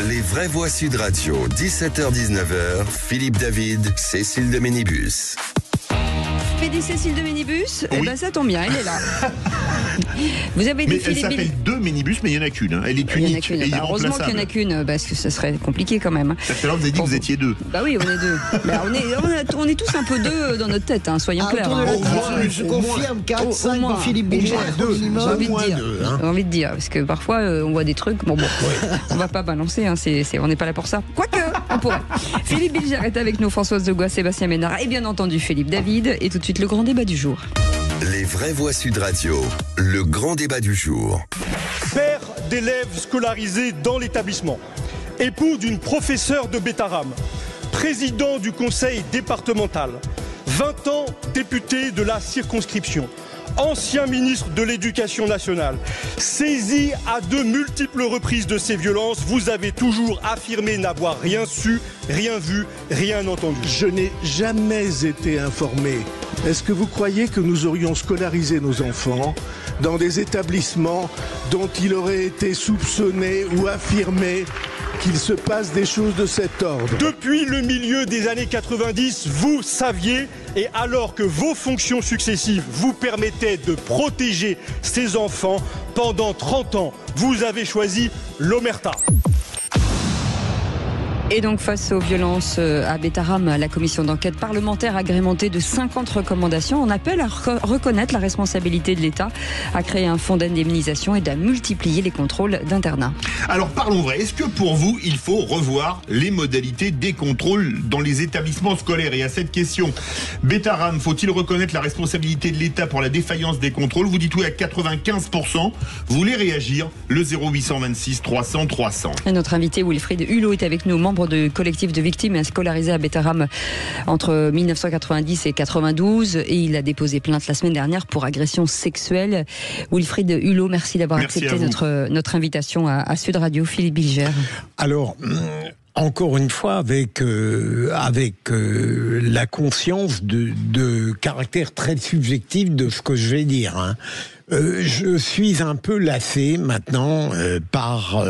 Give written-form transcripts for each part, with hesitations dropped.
Les vraies voix Sud Radio, 17h-19h, Philippe David, Cécile de Ménibus. Dit Cécile de Ménibus, oui. Eh ben ça tombe bien, elle est là. Vous avez dit Mais Philippe. elle s'appelle deux Minibus, mais il n'y en a qu'une. Hein. Elle est unique et heureusement qu'il n'y en a qu'une, parce que ça serait compliqué quand même. Tout à l'heure, vous avez dit que vous étiez deux. Bah oui, on est deux. Bah, on est tous un peu deux dans notre tête, hein, soyons clairs. Je confirme 4, 5 pour Philippe Bilger. J'ai envie de dire, parce que parfois on voit des trucs. Bon, on va pas balancer, hein, on n'est pas là pour ça. Quoique, on pourrait. Philippe Bilger est avec nous, Françoise Degois, Sébastien Ménard et bien entendu Philippe David. Et tout de suite, le grand débat du jour. Les vraies voix Sud Radio, le grand débat du jour. Père d'élèves scolarisés dans l'établissement, époux d'une professeure de Bétarame, président du conseil départemental, 20 ans député de la circonscription, ancien ministre de l'Éducation nationale, saisi à de multiples reprises de ces violences, vous avez toujours affirmé n'avoir rien su, rien vu, rien entendu. Je n'ai jamais été informé. Est-ce que vous croyez que nous aurions scolarisé nos enfants dans des établissements dont il aurait été soupçonné ou affirmé qu'il se passe des choses de cet ordre? Depuis le milieu des années 90, vous saviez, et alors que vos fonctions successives vous permettaient de protéger ces enfants, pendant 30 ans, vous avez choisi l'omerta. Et donc face aux violences à Bétarame, la commission d'enquête parlementaire agrémentée de 50 recommandations en appelle à reconnaître la responsabilité de l'État, à créer un fonds d'indemnisation et à multiplier les contrôles d'internat. Alors parlons vrai, est-ce que pour vous il faut revoir les modalités des contrôles dans les établissements scolaires? Et à cette question, Bétarame, faut-il reconnaître la responsabilité de l'État pour la défaillance des contrôles? Vous dites oui à 95%, vous voulez réagir? Le 0826 300 300. Et notre invité Wilfried Hulot est avec nous, membre de collectif de victimes scolarisées à Bétarame entre 1990 et 92, et il a déposé plainte la semaine dernière pour agression sexuelle. Wilfried Hulot, merci d'avoir accepté notre invitation à Sud Radio. Philippe Bilger. Alors, encore une fois, avec la conscience de caractère très subjectif de ce que je vais dire, hein. Je suis un peu lassé maintenant par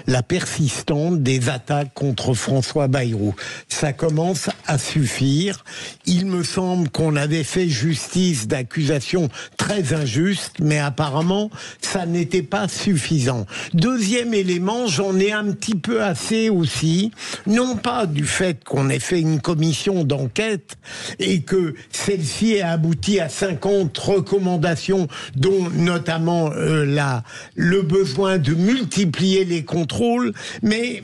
la persistance des attaques contre François Bayrou. Ça commence à suffire. Il me semble qu'on avait fait justice d'accusations très injustes, mais apparemment, ça n'était pas suffisant. Deuxième élément, j'en ai un petit peu assez aussi, non pas du fait qu'on ait fait une commission d'enquête et que celle-ci ait abouti à 50 recommandations, dont notamment le besoin de multiplier les contrôles, mais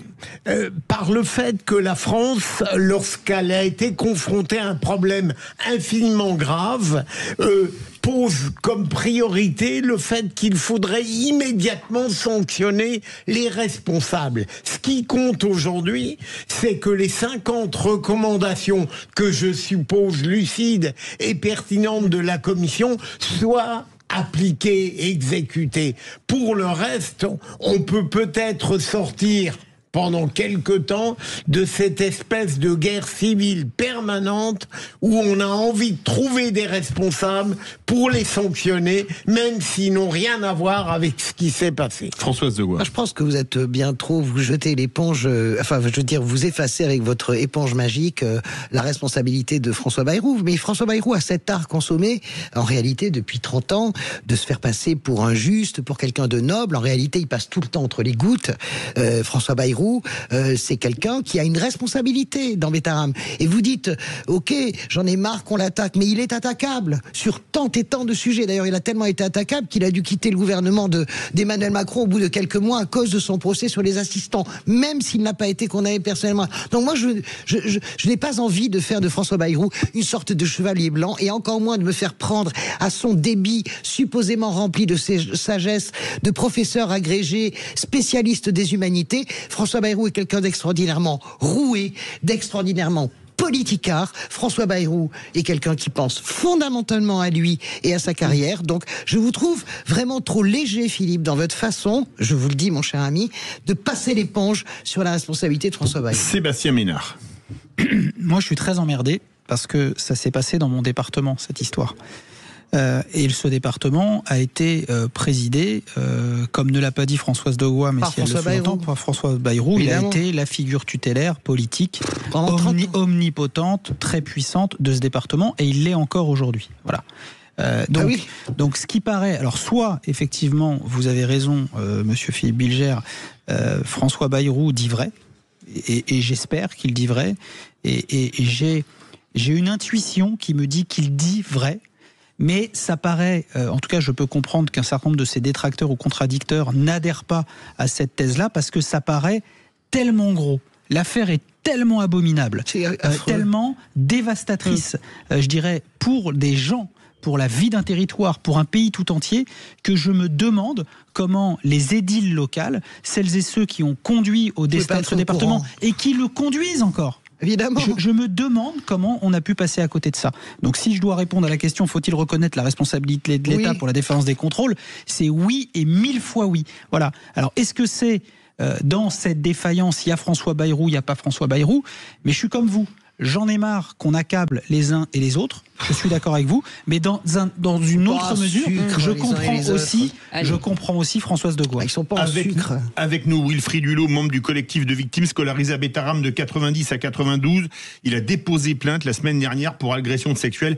par le fait que la France, lorsqu'elle a été confrontée à un problème infiniment grave, pose comme priorité le fait qu'il faudrait immédiatement sanctionner les responsables. Ce qui compte aujourd'hui, c'est que les 50 recommandations que je suppose lucides et pertinentes de la Commission soient appliquées, exécutées. Pour le reste, on peut peut-être sortir pendant quelque temps de cette espèce de guerre civile permanente où on a envie de trouver des responsables pour les sanctionner, même s'ils n'ont rien à voir avec ce qui s'est passé. Françoise Degois. Je pense que vous êtes bien trop, vous jetez l'éponge, vous effacez avec votre éponge magique la responsabilité de François Bayrou. Mais François Bayrou a cet art consommé, en réalité, depuis 30 ans, de se faire passer pour un juste, pour quelqu'un de noble. En réalité, il passe tout le temps entre les gouttes. François Bayrou, c'est quelqu'un qui a une responsabilité dans Bétarame. Et vous dites, ok, j'en ai marre qu'on l'attaque, mais il est attaquable sur tant et tant de sujets. D'ailleurs, il a tellement été attaquable qu'il a dû quitter le gouvernement d'Emmanuel Macron au bout de quelques mois à cause de son procès sur les assistants, même s'il n'a pas été condamné personnellement. Donc moi, je n'ai pas envie de faire de François Bayrou une sorte de chevalier blanc, et encore moins de me faire prendre à son débit supposément rempli de sagesse de professeur agrégé, spécialiste des humanités. François Bayrou est quelqu'un d'extraordinairement roué, d'extraordinairement politicard. François Bayrou est quelqu'un qui pense fondamentalement à lui et à sa carrière. Donc, je vous trouve vraiment trop léger, Philippe, dans votre façon, je vous le dis, mon cher ami, de passer l'éponge sur la responsabilité de François Bayrou. Sébastien Ménard. Moi, je suis très emmerdé parce que ça s'est passé dans mon département, cette histoire. Et ce département a été présidé, comme ne l'a pas dit Françoise Degois, mais par si elle le François sous-entend, Bayrou. par Françoise Bayrou. Évidemment. Il a été la figure tutélaire politique Pendant 30 ans. omnipotente, très puissante de ce département, et il l'est encore aujourd'hui. Voilà. Donc, ce qui paraît, alors soit effectivement, vous avez raison, Monsieur Philippe Bilger, François Bayrou dit vrai, et j'espère qu'il dit vrai, et j'ai une intuition qui me dit qu'il dit vrai. Mais ça paraît, en tout cas je peux comprendre qu'un certain nombre de ses détracteurs ou contradicteurs n'adhèrent pas à cette thèse-là, parce que ça paraît tellement gros. L'affaire est tellement abominable, tellement dévastatrice, je dirais, pour des gens, pour la vie d'un territoire, pour un pays tout entier, que je me demande comment les édiles locales, celles et ceux qui ont conduit au destin de ce département, et qui le conduisent encore, évidemment. Je me demande comment on a pu passer à côté de ça. Donc si je dois répondre à la question, faut-il reconnaître la responsabilité de l'État pour la défaillance des contrôles, c'est oui et 1000 fois oui. Voilà. Alors est-ce que c'est dans cette défaillance, il y a François Bayrou, il n'y a pas François Bayrou, mais je suis comme vous. J'en ai marre qu'on accable les uns et les autres. Je suis d'accord avec vous, mais dans une autre mesure, je comprends aussi Françoise Degois. Ils sont pas en sucre. Avec nous, Wilfried Hulot, membre du collectif de victimes scolarisées à Bétharram de 90 à 92. Il a déposé plainte la semaine dernière pour agression sexuelle.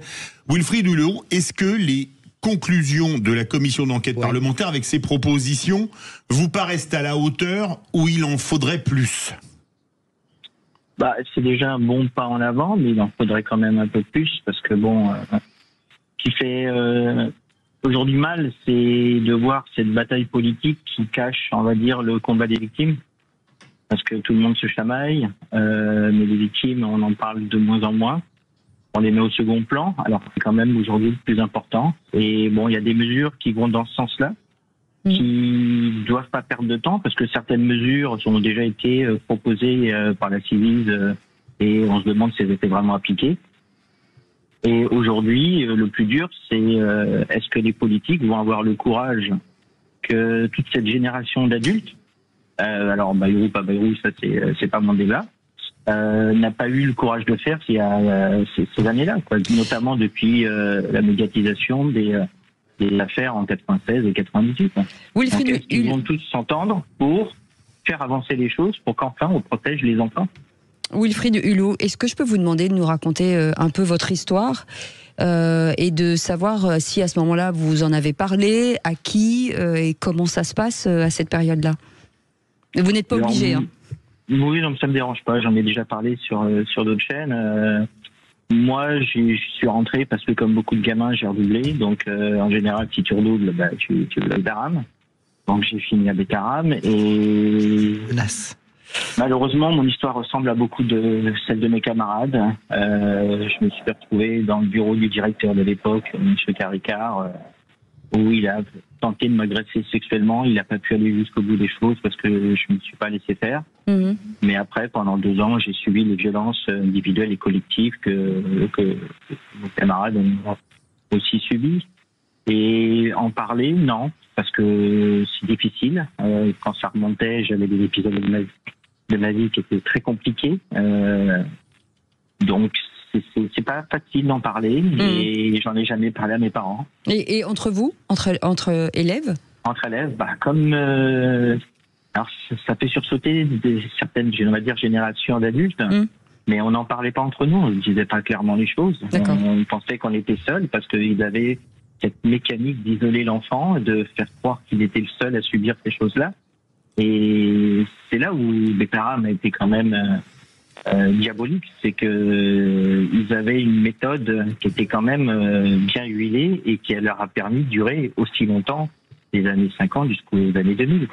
Wilfried Hulot, est-ce que les conclusions de la commission d'enquête parlementaire avec ses propositions vous paraissent à la hauteur ou il en faudrait plus ? C'est déjà un bon pas en avant, mais il en faudrait quand même un peu plus, parce que ce qui fait aujourd'hui mal, c'est de voir cette bataille politique qui cache, on va dire, le combat des victimes, parce que tout le monde se chamaille, mais les victimes, on en parle de moins en moins, on les met au second plan, alors que c'est quand même aujourd'hui le plus important. Et il y a des mesures qui vont dans ce sens-là, qui ne doivent pas perdre de temps, parce que certaines mesures ont déjà été proposées par la Ciivise et on se demande si elles étaient vraiment appliquées. Et aujourd'hui, le plus dur, c'est est-ce que les politiques vont avoir le courage que toute cette génération d'adultes, alors Bayrou, pas Bayrou, ça c'est pas mon débat, n'a pas eu le courage de faire ces années-là, notamment depuis la médiatisation des affaires en 96 et 98. Ils vont tous s'entendre pour faire avancer les choses, pour qu'enfin on protège les enfants. Wilfried Hulot, est-ce que je peux vous demander de nous raconter un peu votre histoire et de savoir si à ce moment-là vous en avez parlé, à qui et comment ça se passe à cette période-là? Vous n'êtes pas obligé. Oui, non, ça me dérange pas. J'en ai déjà parlé sur d'autres chaînes. Moi, je suis rentré parce que, comme beaucoup de gamins, j'ai redoublé. Donc, en général, si tu redoubles, tu vas à Bétharram. Donc, j'ai fini à Bétharram. Et malheureusement, mon histoire ressemble à beaucoup de celle de mes camarades. Je me suis retrouvé dans le bureau du directeur de l'époque, M. Caricard, où il a tenté de m'agresser sexuellement. Il n'a pas pu aller jusqu'au bout des choses parce que je ne me suis pas laissé faire. Mais après, pendant 2 ans, j'ai subi les violences individuelles et collectives que mes camarades ont aussi subies. Et en parler, non, parce que c'est difficile. Quand ça remontait, j'avais des épisodes de ma vie qui étaient très compliqués. Donc, c'est pas facile d'en parler, et j'en ai jamais parlé à mes parents. Et entre vous, entre élèves? Entre élèves, comme... alors, ça fait sursauter certaines, on va dire, générations d'adultes, mais on n'en parlait pas entre nous, on ne disait pas clairement les choses. On pensait qu'on était seuls, parce qu'ils avaient cette mécanique d'isoler l'enfant, de faire croire qu'il était le seul à subir ces choses-là. Et c'est là où Bétharram a été quand même diabolique, c'est que ils avaient une méthode qui était quand même bien huilée et qui leur a permis de durer aussi longtemps, des années 50 jusqu'aux années 2000.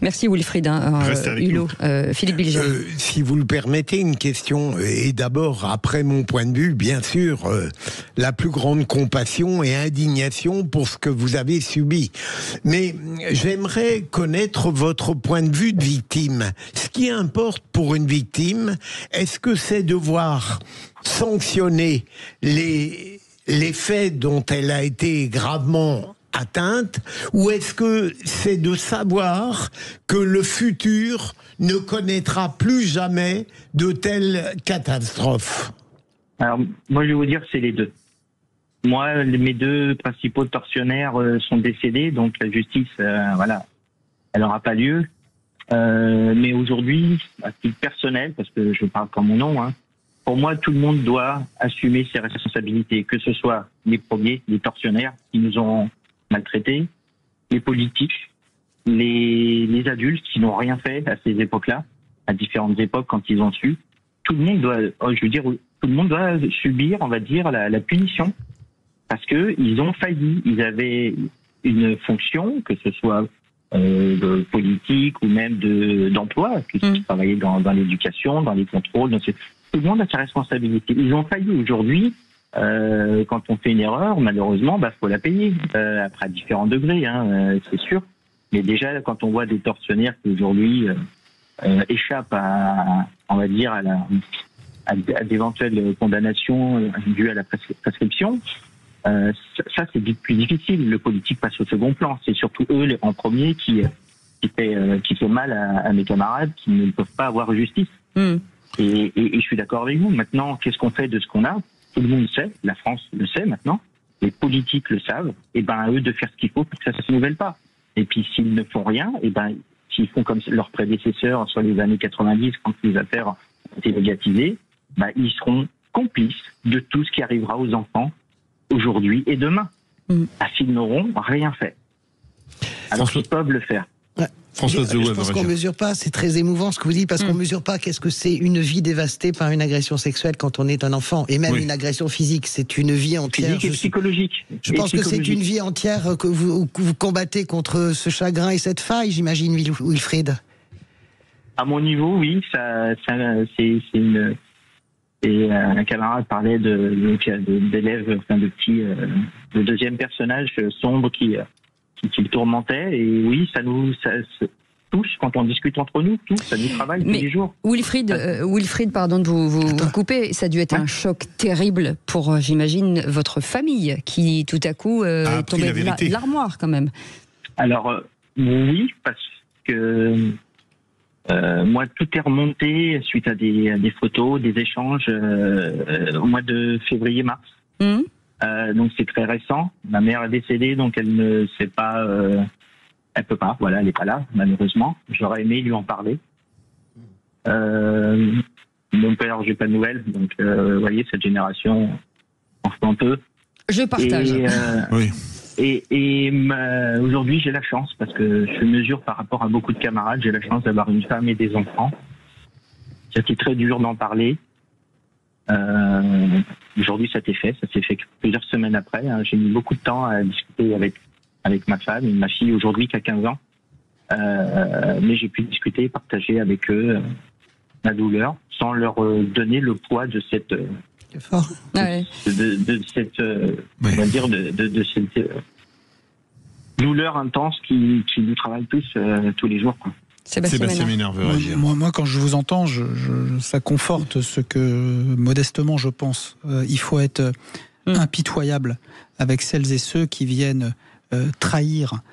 Merci Wilfried Hulot. Philippe Bilger. Si vous le permettez, une question, et d'abord, après mon point de vue, bien sûr, la plus grande compassion et indignation pour ce que vous avez subi. Mais j'aimerais connaître votre point de vue de victime. Ce qui importe pour une victime, est-ce que c'est de voir sanctionner les faits dont elle a été gravement atteinte, ou est-ce que c'est de savoir que le futur ne connaîtra plus jamais de telles catastrophes? Alors, moi, je vais vous dire, c'est les deux. Moi, mes deux principaux tortionnaires sont décédés, donc la justice, voilà, elle n'aura pas lieu. Mais aujourd'hui, à titre personnel, parce que je parle comme mon nom, hein, pour moi, tout le monde doit assumer ses responsabilités, que ce soit les premiers, les tortionnaires qui nous ont maltraités, les politiques, les adultes qui n'ont rien fait à ces époques-là, à différentes époques quand ils ont su. Tout le monde doit, tout le monde doit subir, on va dire, la punition, parce que ils ont failli. Ils avaient une fonction, que ce soit de politique ou même d'emploi, qui travaillaient dans l'éducation, dans les contrôles. Donc tout le monde a sa responsabilité. Ils ont failli aujourd'hui. Quand on fait une erreur, malheureusement, faut la payer. Après, à différents degrés, hein, c'est sûr. Mais déjà, quand on voit des tortionnaires qui aujourd'hui échappent on va dire, à d'éventuelles condamnations dues à la prescription, ça c'est plus difficile. Le politique passe au second plan. C'est surtout eux en premier qui fait mal à mes camarades qui ne peuvent pas avoir justice. Et je suis d'accord avec vous. Maintenant, qu'est-ce qu'on fait de ce qu'on a? Tout le monde le sait, la France le sait maintenant, les politiques le savent, et ben à eux de faire ce qu'il faut pour que ça ne se nouvelle pas. Et puis s'ils ne font rien, et ben s'ils font comme leurs prédécesseurs sur les années 90 quand les affaires ont été médiatisées, ben ils seront complices de tout ce qui arrivera aux enfants aujourd'hui et demain. Parce qu'ils n'auront rien fait. Alors qu'ils peuvent le faire. Je pense qu'on ne mesure pas, c'est très émouvant ce que vous dites, parce qu'on ne mesure pas qu'est-ce que c'est une vie dévastée par une agression sexuelle quand on est un enfant, et même une agression physique, c'est une vie entière. Physique et psychologique. Je pense que c'est une vie entière que vous combattez contre ce chagrin et cette faille, j'imagine, Wilfried. À mon niveau, oui, c'est une... Et un camarade parlait d'élèves, enfin de petits, de deuxième personnage sombre qui le tourmentait, et oui, ça tous, quand on discute entre nous, ça nous travaille tous les jours. Wilfried, pardon de vous couper, ça a dû être un choc terrible pour, j'imagine, votre famille, qui tout à coup est tombée de l'armoire quand même. Alors, oui, parce que moi, tout est remonté suite à des photos, des échanges au mois de février-mars. Donc c'est très récent. Ma mère est décédée, donc elle ne sait pas, elle peut pas. Voilà, elle n'est pas là, malheureusement. J'aurais aimé lui en parler. Mon père, j'ai pas de nouvelles, donc vous voyez, cette génération, on fait un peu. Je partage. Et aujourd'hui, j'ai la chance, parce que je mesure par rapport à beaucoup de camarades, j'ai la chance d'avoir une femme et des enfants. C'était très dur d'en parler. Aujourd'hui, ça s'est fait plusieurs semaines après. Hein. J'ai mis beaucoup de temps à discuter avec ma femme et ma fille aujourd'hui qui a 15 ans. Mais j'ai pu discuter et partager avec eux ma douleur sans leur donner le poids de cette... de cette douleur intense qui nous travaille tous les jours, quoi. Sébastien Ménard veut réagir. Moi, quand je vous entends, ça conforte ce que, modestement, je pense. Il faut être impitoyable avec celles et ceux qui viennent trahir,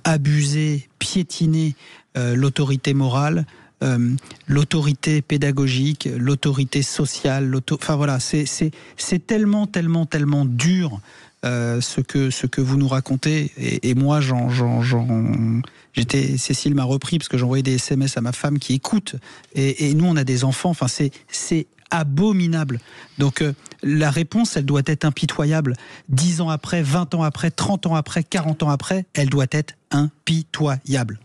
abuser, piétiner l'autorité morale, l'autorité pédagogique, l'autorité sociale. Enfin voilà, c'est tellement dur ce que vous nous racontez. Et moi, Cécile m'a repris parce que j'envoyais des SMS à ma femme qui écoute, et nous on a des enfants, enfin c'est abominable. Donc la réponse, elle doit être impitoyable. 10 ans après, 20 ans après, 30 ans après, 40 ans après, elle doit être impitoyable.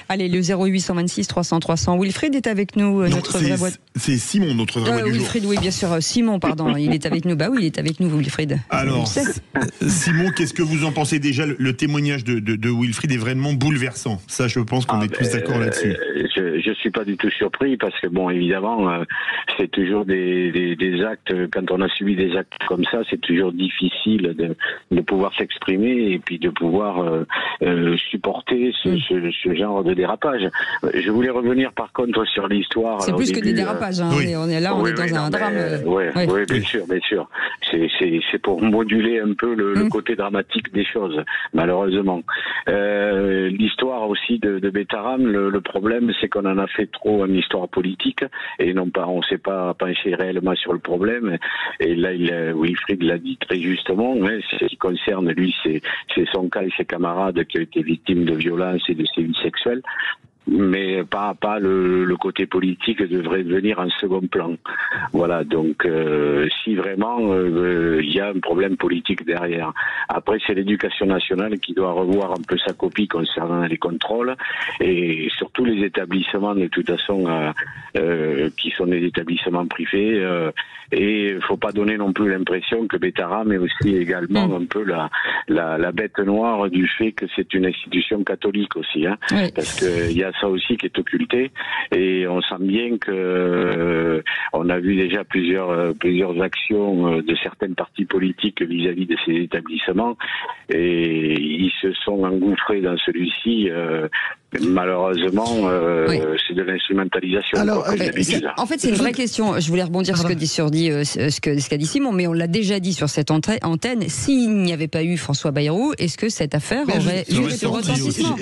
Allez, le 0826 300 300. Wilfried est avec nous, notre vraie boîte. C'est Simon, notre vraie boîte du jour. Wilfried, oui, bien sûr. Simon, pardon, il est avec nous. Bah oui, il est avec nous, Wilfried. Alors, Simon, qu'est-ce que vous en pensez? Déjà, le témoignage de Wilfried est vraiment bouleversant. Ça, je pense qu'on est tous d'accord là-dessus. Je suis pas du tout surpris parce que, bon, évidemment, c'est toujours des actes, quand on a subi des actes comme ça, c'est toujours difficile de pouvoir s'exprimer et puis de pouvoir supporter ce genre de dérapage. Je voulais revenir par contre sur l'histoire. C'est plus que des dérapages, hein. Oui. On est dans un drame. Oui, bien sûr. C'est pour moduler un peu le côté dramatique des choses, malheureusement. L'histoire aussi de Betaram, le problème, c'est qu'on en a fait trop en histoire politique et on s'est pas penché réellement sur le problème. Et là, Wilfried l'a dit très justement, hein, ce qui concerne lui, c'est son cas et ses camarades qui ont été victimes de violences et de sévices sexuels. Mais pas le côté politique devrait venir en second plan. Voilà, donc si vraiment il y a un problème politique derrière. Après, c'est l'éducation nationale qui doit revoir un peu sa copie concernant les contrôles et surtout les établissements de toute façon qui sont des établissements privés. Et il faut pas donner non plus l'impression que Betaram est aussi également un peu la bête noire du fait que c'est une institution catholique aussi, hein, oui. Parce que il y a ça aussi qui est occulté et on sent bien que on a vu déjà plusieurs actions de certains partis politiques vis-à-vis de ces établissements et ils se sont engouffrés dans celui-ci. Malheureusement, oui. C'est de l'instrumentalisation. Alors, en fait, c'est une vraie question. Je voulais rebondir sur ce qu'a dit Simon, mais on l'a déjà dit sur cette antenne. S'il n'y avait pas eu François Bayrou, est-ce que cette affaire aurait eu ce retentissement ?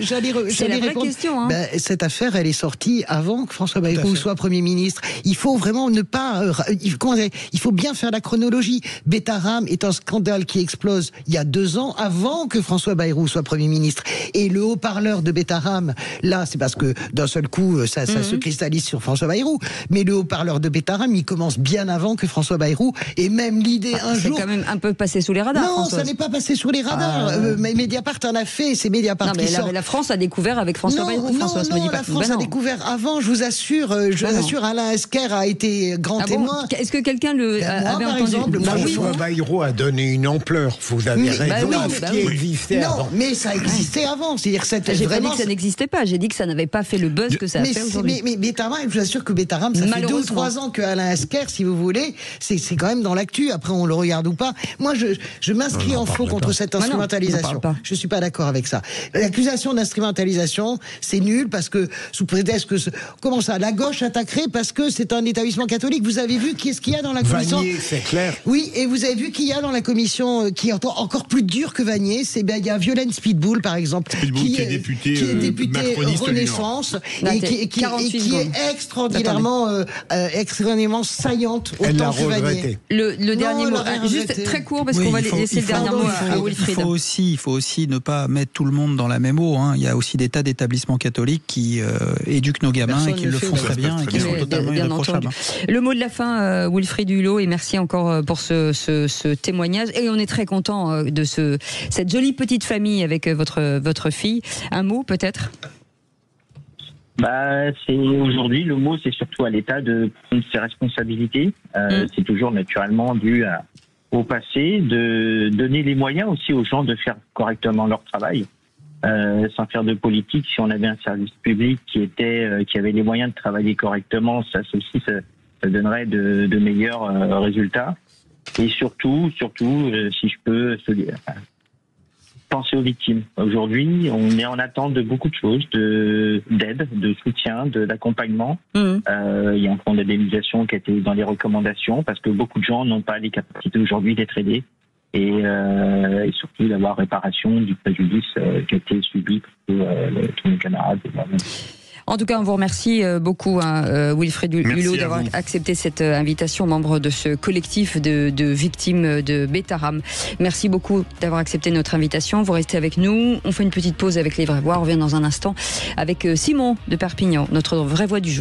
C'est la vraie question. Hein. Cette affaire, elle est sortie avant que François Bayrou soit Premier ministre. Il faut vraiment ne pas... il faut bien faire la chronologie. Betaram est un scandale qui explose il y a 2 ans, avant que François Bayrou soit Premier ministre. Et le haut-parleur de Betaram, là, c'est parce que d'un seul coup, ça se cristallise sur François Bayrou. Mais le haut-parleur de Betaram, il commence bien avant que François Bayrou. Et même l'idée un jour... C'est quand même un peu passé sous les radars, Non, Françoise. Ça n'est pas passé sous les radars. Mediapart en a fait, c'est Mediapart qui sort. La France a découvert avec François Bayrou. Non, la France a découvert avant, je vous assure. Alain Esquer a été grand témoin. Est-ce que quelqu'un avait entendu exemple, François Bayrou a donné une ampleur, vous avez raison, qui existait avant. Non, mais ça existait avant. C'est-à-dire que j'ai pas dit que ça n'existait pas, j'ai dit que ça n'avait pas fait le buzz que ça a fait aujourd'hui. Mais Betaram, je vous assure que Betaram, ça fait 2 ou 3 ans que Alain Esquer, si vous voulez, c'est quand même dans l'actu. Après, on le regarde ou pas. Moi, je m'inscris en faux contre cette instrumentalisation. Je suis pas d'accord avec ça. L'accusation d'instrumentalisation, c'est nul parce que sous prétexte que comment ça, la gauche attaquerait parce que c'est un établissement catholique. Vous avez vu qui est-ce qu'il y a dans la commission? Vanier, c'est clair. Oui, et vous avez vu qu'il y a dans la commission qui est encore plus dur que Vanier. C'est il y a Violaine Speedbull par exemple, qui est député Renaissance et qui est extraordinairement saillante autant que Vanier. Le dernier mot, juste très court parce qu'on va laisser le dernier mot à Wilfried. Il faut aussi ne pas mettre tout le monde dans la même eau. Hein. Il y a aussi des tas d'établissements catholiques qui éduquent nos gamins et qui le font très bien et qui sont totalement irréprochables. Le mot de la fin, Wilfried Hulot, et merci encore pour ce témoignage. Et on est très content de cette jolie petite famille avec votre fille. Un mot peut-être? C'est aujourd'hui, le mot, c'est surtout à l'État de prendre ses responsabilités. C'est toujours naturellement dû au passé, de donner les moyens aussi aux gens de faire correctement leur travail, sans faire de politique. Si on avait un service public qui avait les moyens de travailler correctement, ça donnerait de meilleurs résultats. Et surtout, si je peux penser aux victimes. Aujourd'hui, on est en attente de beaucoup de choses, d'aide, de soutien, d'accompagnement. Il y a un fonds d'indemnisation qui a été dans les recommandations parce que beaucoup de gens n'ont pas les capacités aujourd'hui d'être aidés et surtout d'avoir réparation du préjudice qui a été subi par tous mes camarades. En tout cas, on vous remercie beaucoup, Wilfried Hulot, d'avoir accepté cette invitation, membre de ce collectif de victimes de Betaram. Merci beaucoup d'avoir accepté notre invitation. Vous restez avec nous. On fait une petite pause avec les vraies voix. On revient dans un instant avec Simon de Perpignan, notre vraie voix du jour.